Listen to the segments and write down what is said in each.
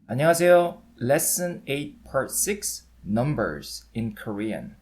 안녕하세요. Lesson 8 Part 6 Numbers in Korean.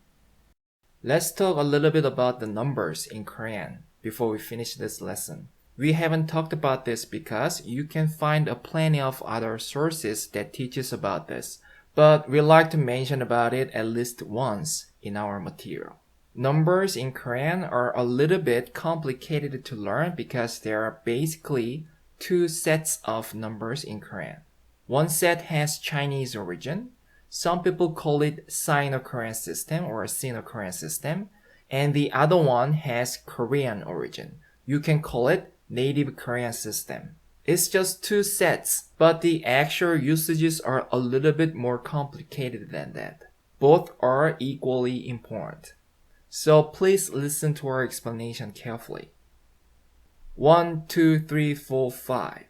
Let's talk a little bit about the numbers in Korean before we finish this lesson. We haven't talked about this because you can find plenty of other sources that teaches about this, but we like to mention about it at least once in our material. Numbers in Korean are a little bit complicated to learn because there are basically two sets of numbers in Korean. One set has Chinese origin. Some people call it Sino-Korean System or Sino-Korean System. And the other one has Korean origin. You can call it Native Korean System. It's just two sets, but the actual usages are a little bit more complicated than that. Both are equally important. So please listen to our explanation carefully. 1, 2, 3, 4, 5.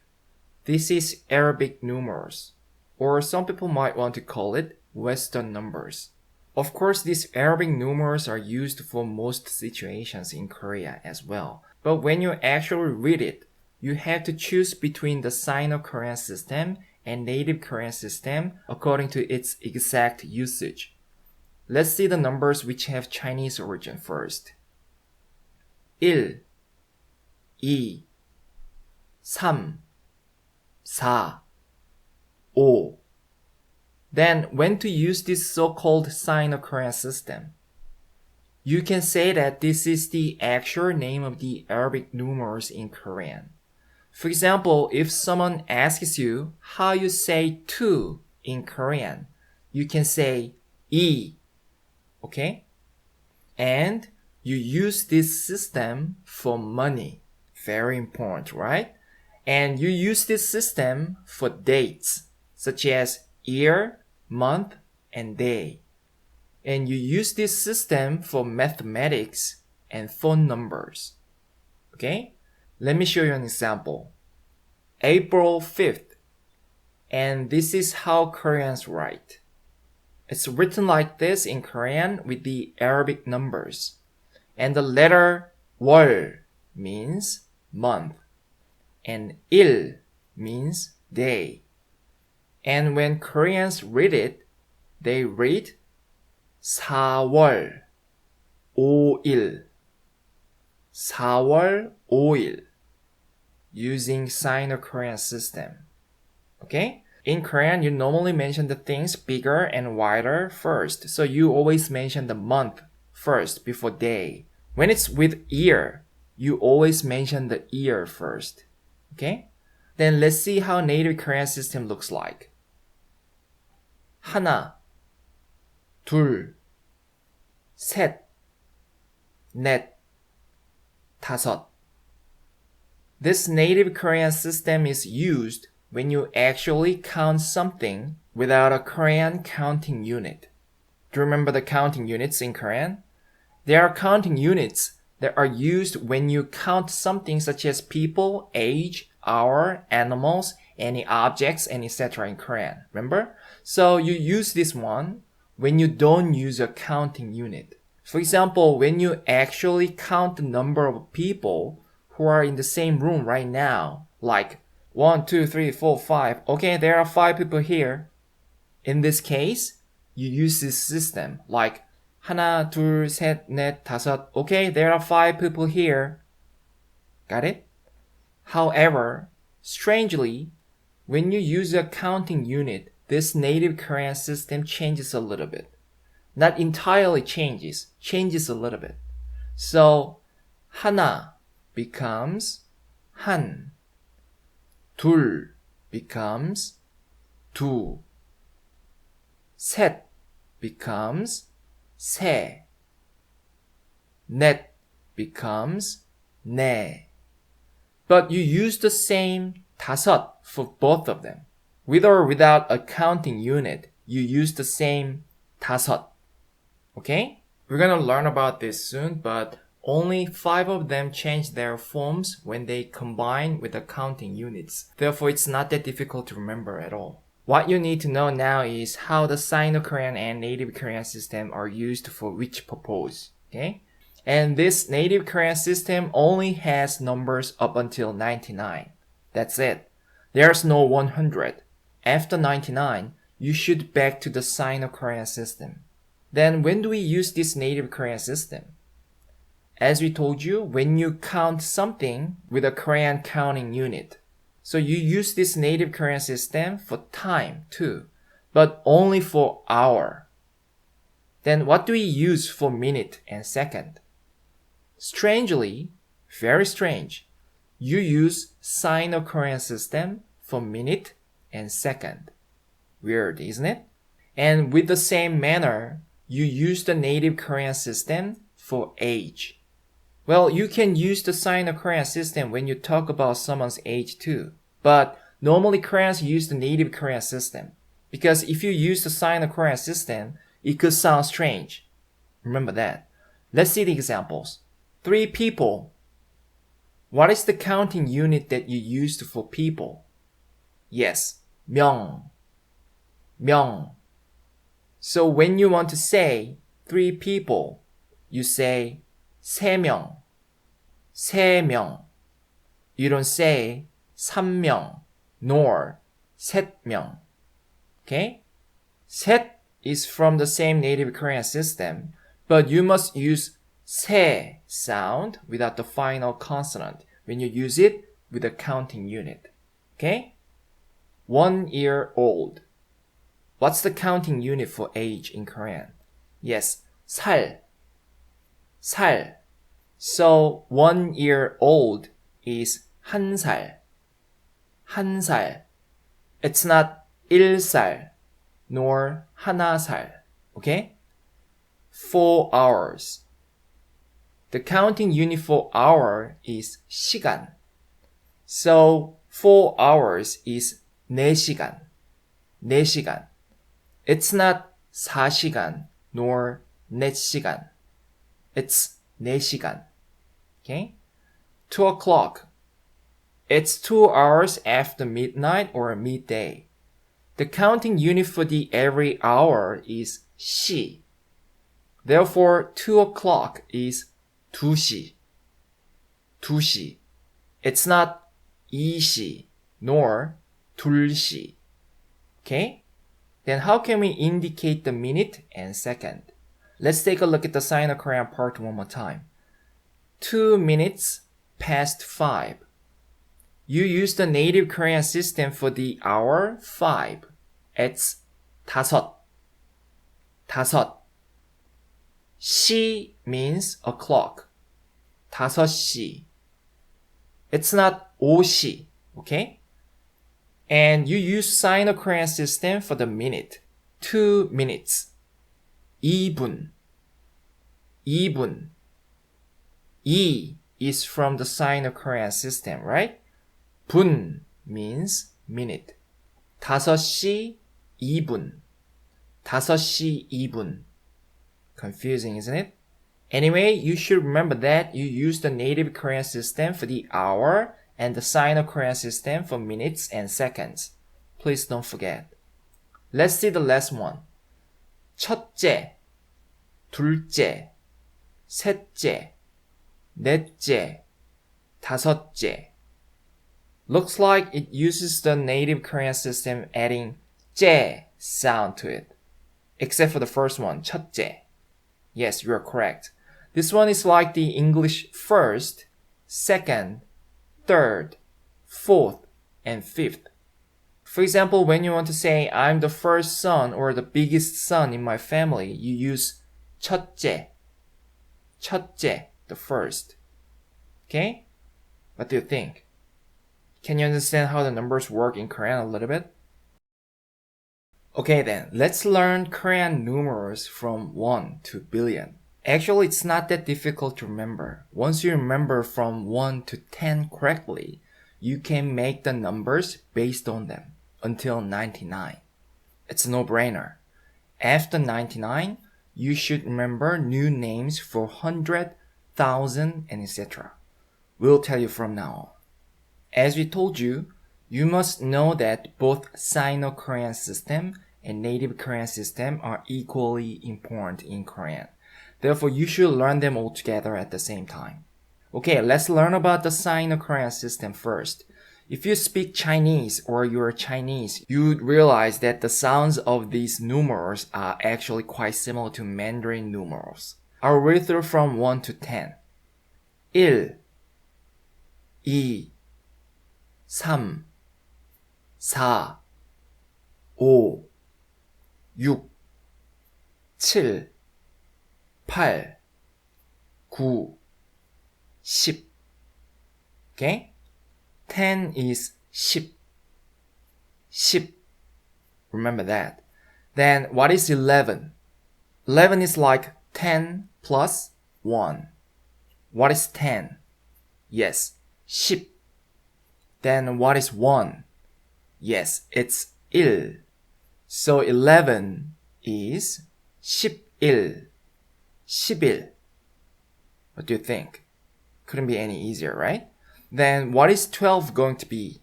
This is Arabic numerals, or some people might want to call it Western numbers. Of course, these Arabic numerals are used for most situations in Korea as well. But when you actually read it, you have to choose between the Sino-Korean system and Native Korean system according to its exact usage. Let's see the numbers which have Chinese origin first. 1, 2, 3, 4, 5. Then, when to use this so-called Sino-Korean system? You can say that this is the actual name of the Arabic numerals in Korean. For example, if someone asks you how you say 2 in Korean, you can say 이, okay? And you use this system for money. Very important, right? And you use this system for dates, such as year, month, and day. And you use this system for mathematics and phone numbers. Okay? Let me show you an example. April 5th. And this is how Koreans write. It's written like this in Korean with the Arabic numbers. And the letter 월 means month. And 일 means day. And when Koreans read it, they read 4월 5일 4월 5일 using Sino-Korean system. Okay? In Korean, you normally mention the things bigger and wider first. So you always mention the month first before day. When it's with year, you always mention the year first. Okay? Then let's see how Native Korean system looks like. 하나, 둘, 셋, 넷, 다섯. This Native Korean system is used when you actually count something without a Korean counting unit. Do you remember the counting units in Korean? There are counting units that are used when you count something such as people, age, hour, animals, any objects, and etc. in Korean. Remember? So you use this one when you don't use a counting unit. For example, when you actually count the number of people who are in the same room right now, like 1, 2, 3, 4, 5. Okay, there are 5 people here. In this case, you use this system like 하나, 둘, 셋, 넷, 다섯. Okay, there are 5 people here. Got it? However, strangely, when you use a counting unit, this Native Korean system changes a little bit. Not entirely changes a little bit. So, 하나 becomes 한. 둘 becomes 두. 셋 becomes 세. 넷 becomes 네. But you use the same 다섯 for both of them. With or without a counting unit, you use the same 다섯. Okay? We're gonna learn about this soon, but only 5 of them change their forms when they combine with the counting units. Therefore, it's not that difficult to remember at all. What you need to know now is how the Sino-Korean and Native Korean system are used for which purpose. Okay? And this Native Korean system only has numbers up until 99. That's it. There's no 100. After 99, you should back to the Sino-Korean system. Then when do we use this native Korean system? As we told you, when you count something with a Korean counting unit. So you use this native Korean system for time too, but only for hour. Then what do we use for minute and second? Strangely, very strange, you use Sino-Korean system for minute and second. Weird, isn't it? And with the same manner, you use the native Korean system for age. Well, you can use the Sino-Korean system when you talk about someone's age too. But normally Koreans use the native Korean system. Because if you use the Sino-Korean system, it could sound strange. Remember that. Let's see the examples. 3 people. What is the counting unit that you used for people? Yes, 명. 명. So when you want to say 3 people, you say 3명. 3명. You don't say 3명 nor 3명. Okay? 셋 is from the same native Korean system, but you must use 세 sound without the final consonant when you use it with a counting unit. Okay? 1 year old. What's the counting unit for age in Korean? Yes, 살. 살. So 1 year old is 한 살. 한 살. It's not 1살 nor 하나 살. Okay? 4 hours. The counting unit for hour is 시간. So 4 hours is 4시간. 4시간. It's not 4시간 nor 4시간. It's 4시간. Okay? 2 o'clock. It's 2 hours after midnight or midday. The counting unit for the every hour is 시. Therefore, 2 o'clock is 2시. 2시. It's not 2시 nor 2시. Okay? Then how can we indicate the minute and second? Let's take a look at the Sino-Korean part one more time. 2 minutes past 5. You use the native Korean system for the hour 5. It's 다섯. 다섯. 시 means o'clock. 5시. It's not 5시, okay? And you use Sino-Korean system for the minute. 2 minutes. 2분. 2분. 2 is from the Sino-Korean system, right? 분 means minute. 5시 2분. 5시 2분. Confusing, isn't it? Anyway, you should remember that you use the native Korean system for the hour and the Sino-Korean system for minutes and seconds. Please don't forget. Let's see the last one. 첫째, 둘째, 셋째, 넷째, 다섯째. Looks like it uses the native Korean system adding 째 sound to it. Except for the first one, 첫째. Yes, you are correct. This one is like the English first, second, third, fourth, and fifth. For example, when you want to say, I'm the first son or the biggest son in my family, you use 첫째. 첫째, the first. Okay? What do you think? Can you understand how the numbers work in Korean a little bit? Okay then, let's learn Korean numerals from 1 to billion. Actually, it's not that difficult to remember. Once you remember from 1 to 10 correctly, you can make the numbers based on them until 99. It's a no-brainer. After 99, you should remember new names for 100, 1000, and etc. We'll tell you from now on. As we told you, you must know that both Sino-Korean system and native Korean system are equally important in Korean. Therefore, you should learn them all together at the same time. Okay, let's learn about the Sino-Korean system first. If you speak Chinese or you're Chinese, you'd realize that the sounds of these numerals are actually quite similar to Mandarin numerals. I'll read through from 1 to 10. 1, 2, 3, 4, 5, 6, 7, 8, 9, 10. Okay? 10 is 10. 10. Remember that. Then what is 11? 11 is like 10 plus 1. What is 10? Yes, 10. Then what is 1? Yes, it's 1. So 11 is 11. 11. What do you think? Couldn't be any easier, right? Then what is 12 going to be?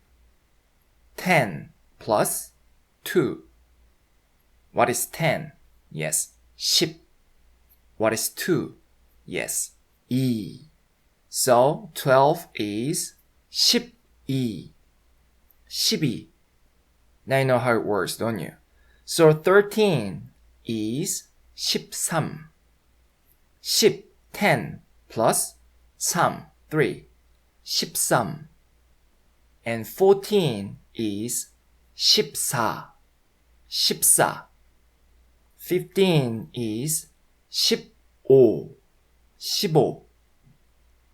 10 plus 2. What is 10? Yes, 10. What is 2? Yes, 2. So 12 is 12. 12. Now you know how it works, don't you? So 13 is 13. 10 plus 3. 13. And 14 is 14. 14. 15 is 15. 15.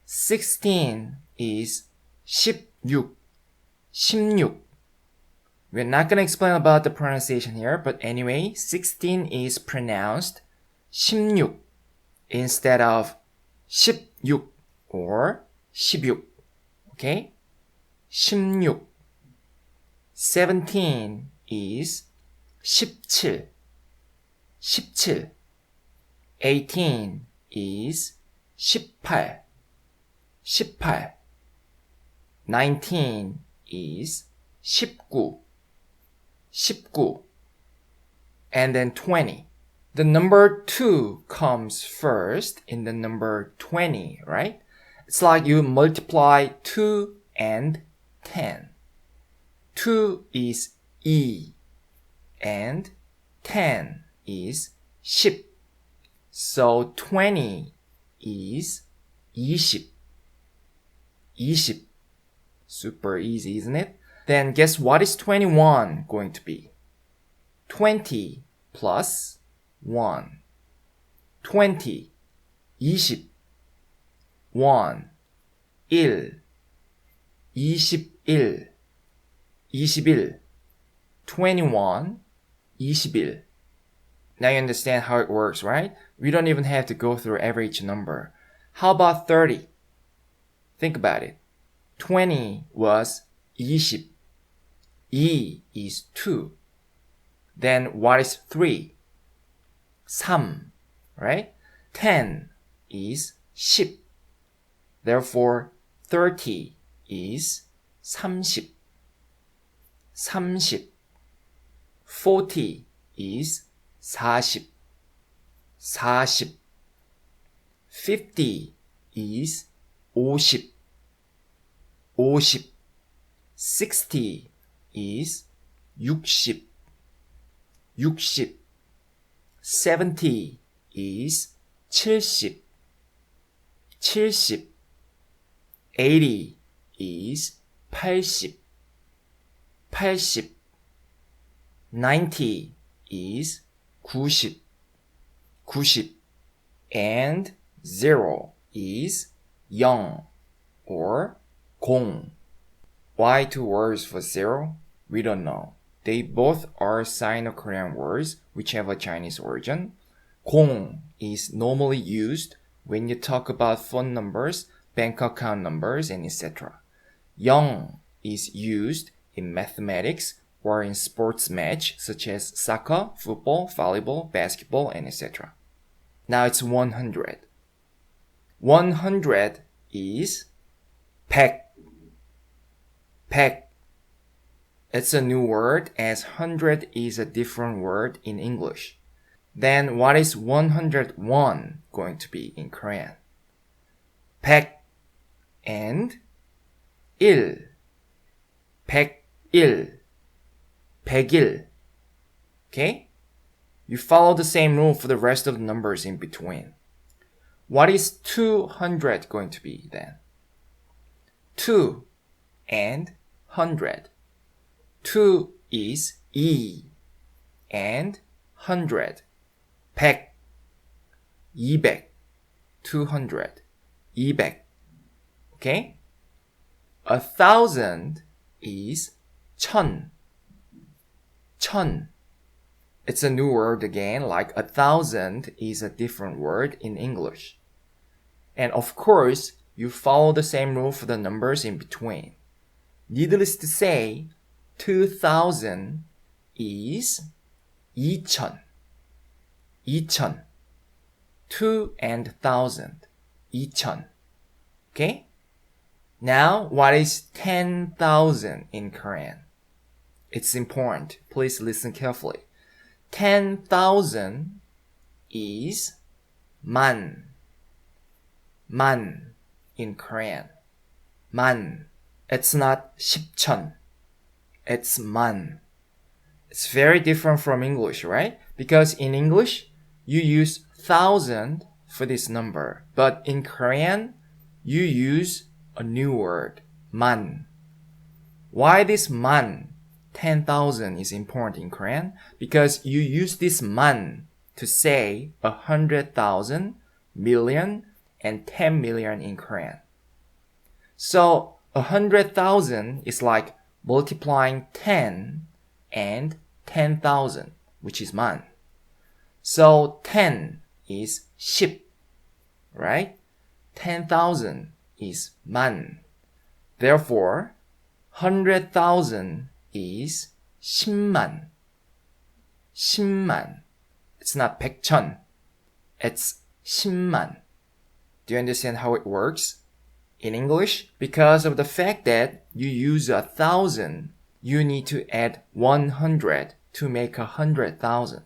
16 is 16. 16. We're not going to explain about the pronunciation here, but anyway, 16 is pronounced 16 instead of 16 or 16. Okay? 16. 17 is 17. 17. 18 is 18. 18. 19 is 19. 19. And then 20. The number 2 comes first in the number 20, right? It's like you multiply 2 and 10. 2 is E and 10 is 10. So 20 is 20. 20. Super easy, isn't it? Then guess what is 21 going to be? 20 plus 1. 20. 20. 1. 1. 21. 21. 21. 21. Now you understand how it works, right? We don't even have to go through every each number. How about 30? Think about it. 20 was 20. E is 2. Then what is 3? 3, right? 10 is 10. Therefore, 30 is 30. 30. 40 is 40. 40. 50 is 50. 50. 60 is 60. 60. 70 is 70. 70. 80 is 80. 80. 90 is 90. 90. And 0 is 0 or 0. Why 2 words for 0? We don't know. They both are Sino-Korean words which have a Chinese origin. 0 is normally used when you talk about phone numbers, bank account numbers, and etc. 0 is used in mathematics or in sports match such as soccer, football, volleyball, basketball, and etc. Now it's 100. 100 is 100. 100. It's a new word as 100 is a different word in English. Then what is 101 going to be in Korean? 100 and 1. 백일, 백일. Okay? You follow the same rule for the rest of the numbers in between. What is 200 going to be then? 2 and 100. 2 is E and 100. 백, 200, 200, 200. Okay? 1,000 is 천, 천. It's a new word again, like 1,000 is a different word in English. And of course, you follow the same rule for the numbers in between. Needless to say, 2,000 is 2,000. 2,000. 2 and 1,000. 2,000. Okay? Now, what is 10,000 in Korean? It's important. Please listen carefully. 10,000 is 만. 만 in Korean. 만. It's not 10,000. It's 만. It's very different from English, right? Because in English, you use 1,000 for this number. But in Korean, you use a new word, 만. Why this 만, 10,000 is important in Korean? Because you use this 만 to say 100,000, million, and 10 million in Korean. So 100,000 is like multiplying 10 and 10,000, which is 만. So 10 is 10, right? 10,000 is 만. Therefore, 100,000 is 10만. 10만. It's not 100,000. It's 10만. Do you understand how it works? In English, because of the fact that you use 1,000, you need to add 100 to make 100,000.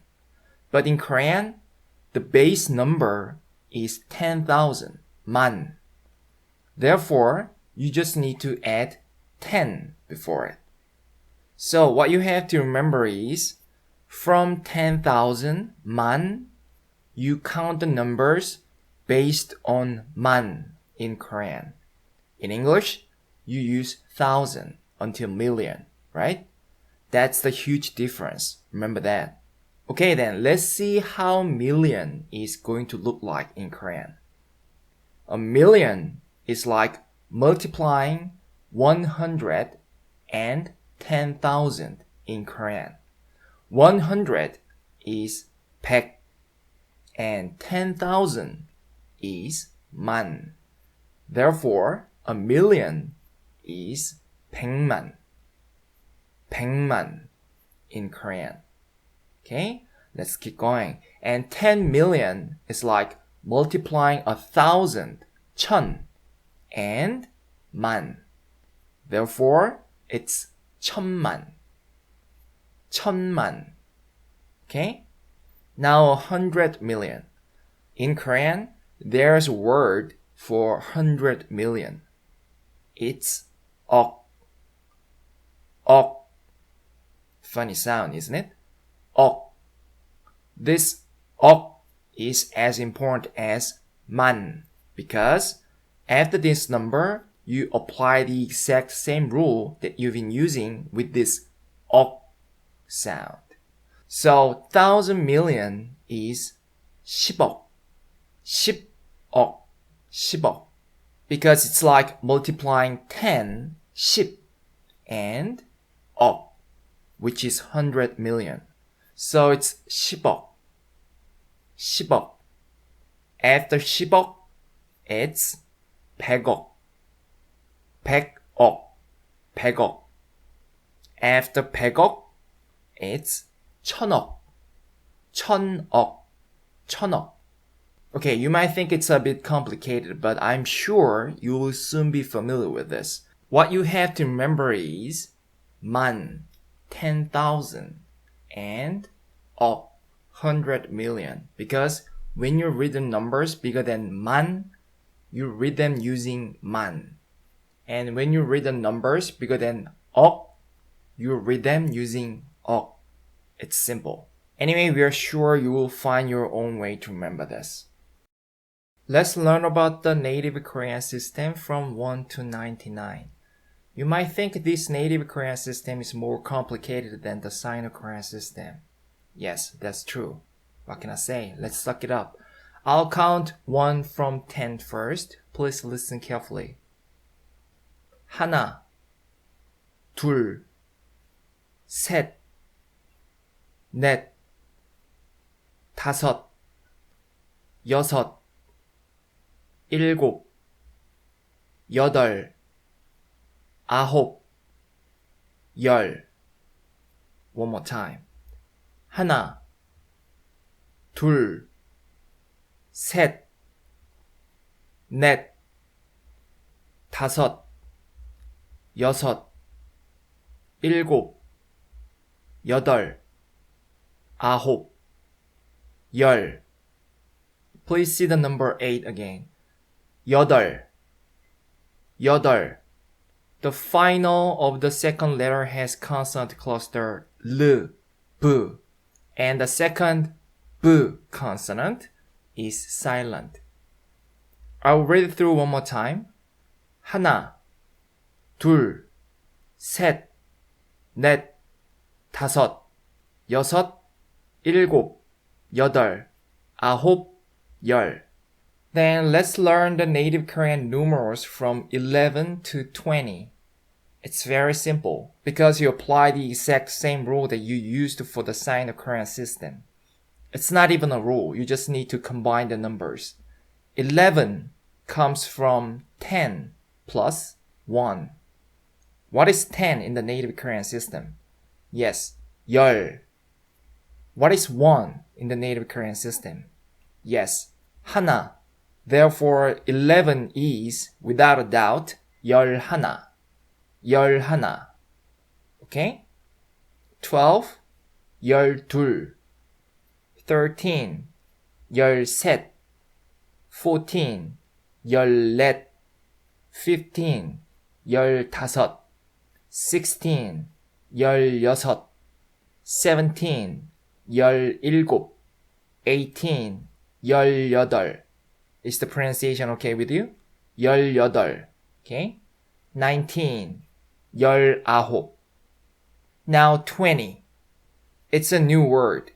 But in Korean, the base number is 10,000, 만. Therefore, you just need to add 10 before it. So what you have to remember is, from 10,000, 만, you count the numbers based on 만 in Korean. In English, you use 1,000 until million, right? That's the huge difference. Remember that. Okay then, let's see how million is going to look like in Korean. A million is like multiplying 100 and 10,000 in Korean. 100 is 100 and 10,000 is 만. Therefore, a million is 100만. 100만 in Korean. Okay, let's keep going. And 10 million is like multiplying 1,000, 천, and 만. Therefore, it's 천만. 천만. Okay? Now 100 million. In Korean, there's a word for 100 million. It's 억. 억. Funny sound, isn't it? 억. This 억 is as important as 만 because after this number, you apply the exact same rule that you've been using with this 억 sound. So 1,000 million is 10억. 10억. 10억. Because it's like multiplying 10, 10, and 억, which is 100 million. So it's 10억. 10억. After 10억, it's 100억. 100억. 100억. After 100억, it's 1000억. 1000억. 1000억. Okay, you might think it's a bit complicated, but I'm sure you will soon be familiar with this. What you have to remember is 만, 10,000, and 억, 100 million. Because when you read the numbers bigger than 만, you read them using 만. And when you read the numbers bigger than 억, you read them using 억. It's simple. Anyway, we are sure you will find your own way to remember this. Let's learn about the native Korean system from 1 to 99. You might think this native Korean system is more complicated than the Sino-Korean system. Yes, that's true. What can I say? Let's suck it up. I'll count 1 from 10 first. Please listen carefully. 하나, 둘, 셋, 넷, 다섯, 여섯, 일곱, 여덟, 아홉, 열. One more time. 하나, 둘, 셋, 넷, 다섯, 여섯, 일곱, 여덟, 아홉, 열. Please see the number 8 again. 여덟, 여덟. The final of the second letter has consonant cluster L, B, and the second B consonant is silent. I'll read it through one more time. 하나, 둘, 셋, 넷, 다섯, 여섯, 일곱, 여덟, 아홉, 열. Then let's learn the native Korean numerals from 11 to 20. It's very simple because you apply the exact same rule that you used for the Sino-Korean system. It's not even a rule, you just need to combine the numbers. 11 comes from 10 plus 1. What is 10 in the native Korean system? Yes, 열. What is 1 in the native Korean system? Yes, 하나. Therefore, 11 is, without a doubt, 열하나. 열하나. Okay? 12, 열둘. 13, 열셋. 14, 열넷. 15, 열다섯. 16, 열여섯. 17, 열일곱. 18, 열여덟. Is the pronunciation okay with you? 열여덟. Okay? 19, 열아홉. Now 20. It's a new word.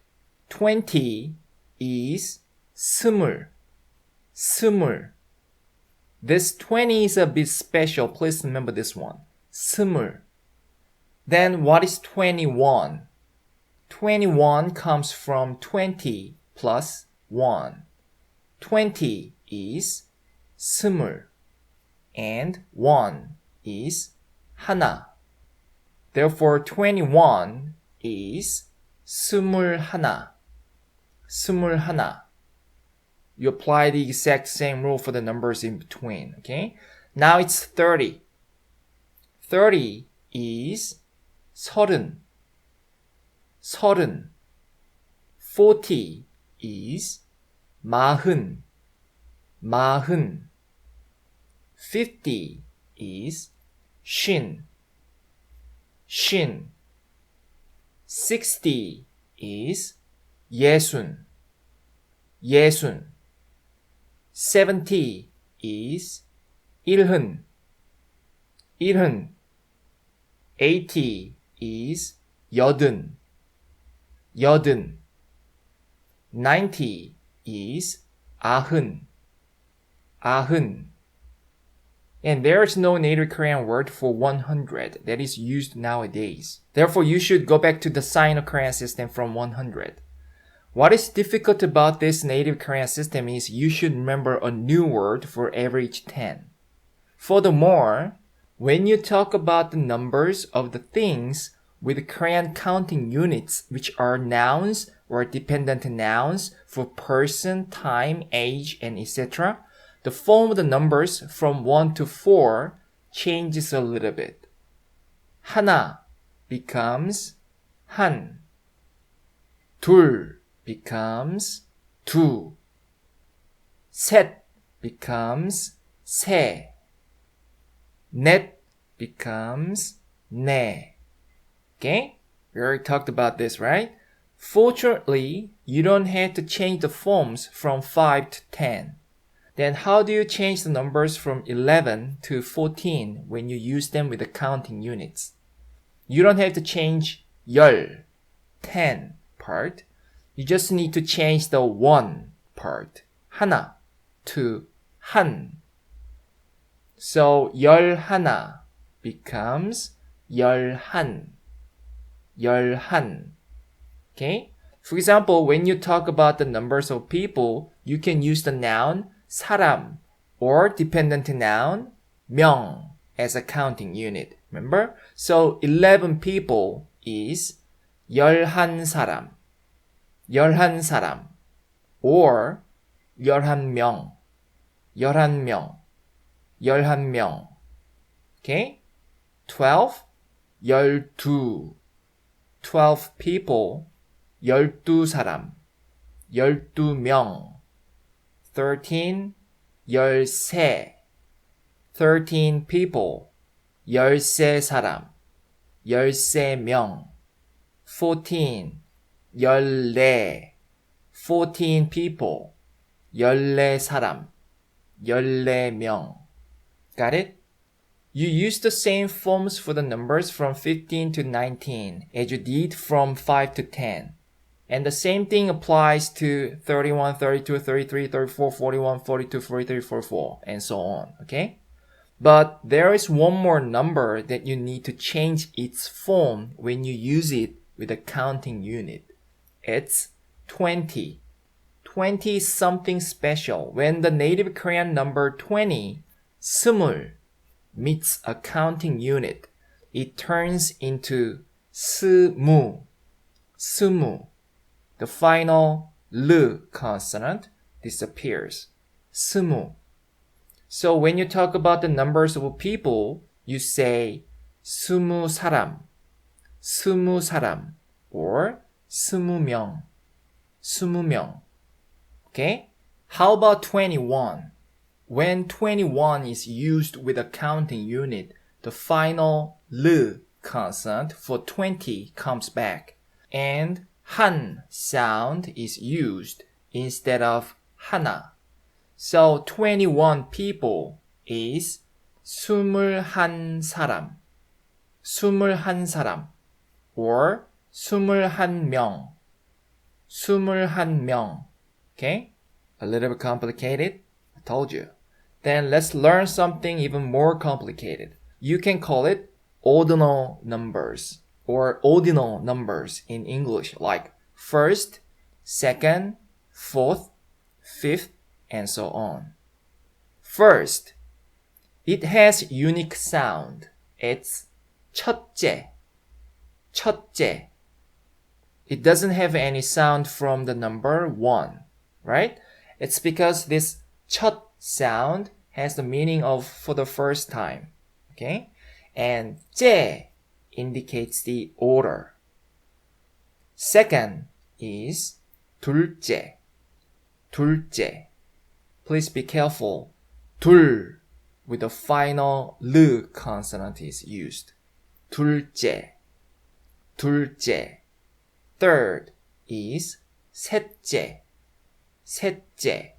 20 is 스물. 스물. This 20 is a bit special. Please remember this one. 스물. Then what is 21? 21 comes from 20 plus 1. 20 is 스물. And 1 is 하나. Therefore, 21 is 스물하나. 스물하나. You apply the exact same rule for the numbers in between, okay? Now it's 30. 30 is 서른. 서른. 40 is 마흔. 마흔. 50 is 쉰. 쉰. 60 is 예순. 예순. 70 is 일흔. 일흔. 80 is 여든. 여든. 90 is 아흔. 아흔. And there is no native Korean word for 100 that is used nowadays. Therefore, you should go back to the Sino-Korean system from 100. What is difficult about this native Korean system is you should remember a new word for every 10. Furthermore, when you talk about the numbers of the things with Korean counting units, which are nouns or dependent nouns for person, time, age, and etc., the form of the numbers from 1 to 4 changes a little bit. 하나 becomes 한. 둘 becomes 두. 셋 becomes 세. 넷 becomes 네. Okay? We already talked about this, right? Fortunately, you don't have to change the forms from 5 to 10. Then how do you change the numbers from 11 to 14 when you use them with the counting units? You don't have to change 10, 10 part. You just need to change the 1 part, 하나, to 한. So 11 becomes 11, 11. Okay? For example, when you talk about the numbers of people, you can use the noun 사람 or dependent noun 명 as a counting unit. Remember? So 11 people is 11사람, 11사람, or 11명, 11명, 11명. Okay? 12, 12, 12 people, 12사람, 12명. 13, 13, 13 people, 13사람, 13명. 14, 14, 14 people, 14사람, 14명. Got it? You use the same forms for the numbers from 15 to 19 as you did from 5 to 10. And the same thing applies to 31, 32, 33, 34, 41, 42, 43, 44, and so on, okay? But there is one more number that you need to change its form when you use it with a counting unit. It's 20. 20 is something special. When the native Korean number 20, 스물, meets a counting unit, it turns into 스무, 스무. The final L consonant disappears. 스무. So when you talk about the numbers of people, you say 스무 사람, 스무 사람, or 스무 명, 스무 명. Okay? How about 21? When 21 is used with a counting unit, the final L consonant for 20 comes back, and 한 sound is used instead of 하나. So 21 people is 스물한 사람, 스물한 사람, or 스물한 명, 스물한 명. Okay? A little bit complicated? I told you. Then let's learn something even more complicated. You can call it ordinal numbers or ordinal numbers in English, like first, second, fourth, fifth, and so on. First, it has unique sound. It's 첫째, 첫째. It doesn't have any sound from the number 1, right? It's because this 첫 sound has the meaning of for the first time, okay? And 째 indicates the order. Second is 둘째, 둘째. Please be careful. 둘 with the final L consonant is used. 둘째, 둘째. Third is 셋째, 셋째.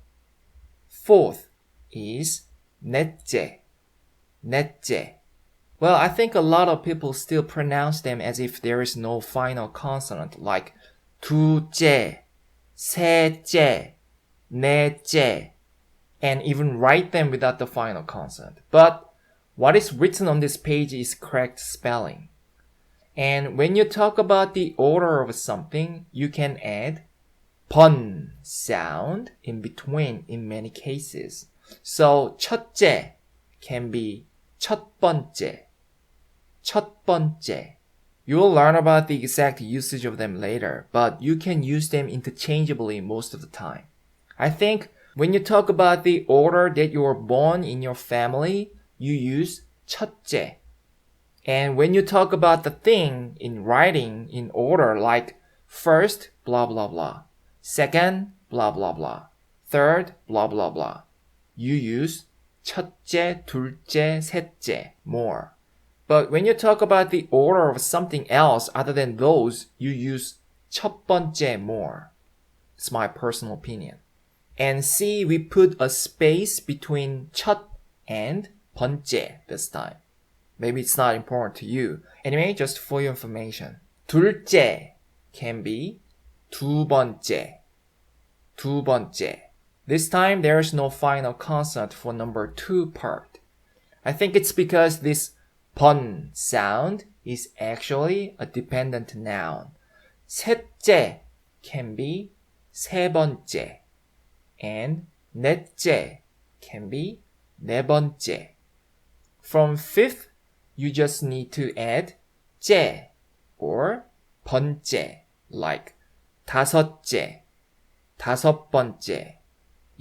Fourth is 넷째, 넷째. Well, I think a lot of people still pronounce them as if there is no final consonant, like 두째, 셋째, 넷째, and even write them without the final consonant. But what is written on this page is correct spelling. And when you talk about the order of something, you can add 번 sound in between in many cases. So 첫째 can be 첫 번째, 첫 번째. You will learn about the exact usage of them later, but you can use them interchangeably most of the time. I think when you talk about the order that you were born in your family, you use 첫째. And when you talk about the thing in writing in order, like first, blah, blah, blah. Second, blah, blah, blah. Third, blah, blah, blah. You use 첫째, 둘째, 셋째 more. But when you talk about the order of something else other than those, you use 첫 번째 more. It's my personal opinion. And C, we put a space between 첫 and 번째 this time. Maybe it's not important to you. Anyway, just for your information. 둘째 can be 두 번째. 두 번째. This time, there is no final consonant for number 2 part. I think it's because this 번 sound is actually a dependent noun. 셋째 can be 세 번째. And 넷째 can be 네 번째. From fifth, you just need to add 째 or 번째, like 다섯째, 다섯 번째,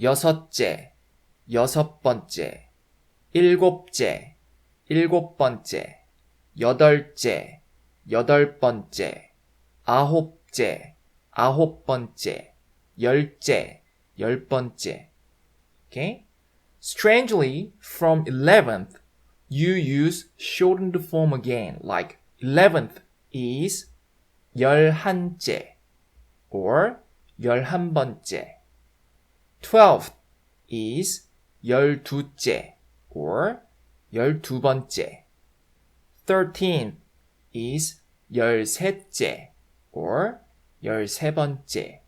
여섯째, 여섯 번째, 일곱째, 일곱 번째, 여덟째, 여덟 번째, 아홉째, 아홉 번째, 열째, 열 번째. Okay? Strangely, from 11th, you use shortened form again, like 11th is 열한째 or 열한 번째. 12th is 열두째 or 열두 번째. 13th is 열셋째 or 열세 번째.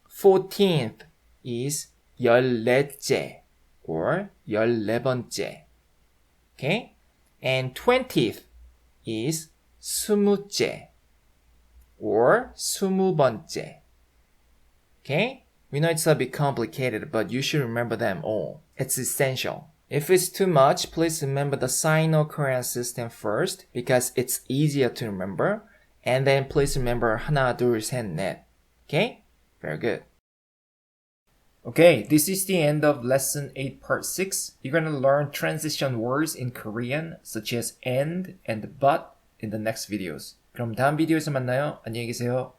14th is 열넷째 or 열네 번째. Okay? And 20th is 스무째 or 스무 번째. Okay? We know it's a bit complicated, but you should remember them all. It's essential. If it's too much, please remember the Sino-Korean system first because it's easier to remember. And then please remember 하나, 둘, 셋, 넷. Okay? Very good. Okay, this is the end of lesson 8 part 6. You're going to learn transition words in Korean such as and but in the next videos. 그럼 다음 비디오에서 만나요. 안녕히 계세요.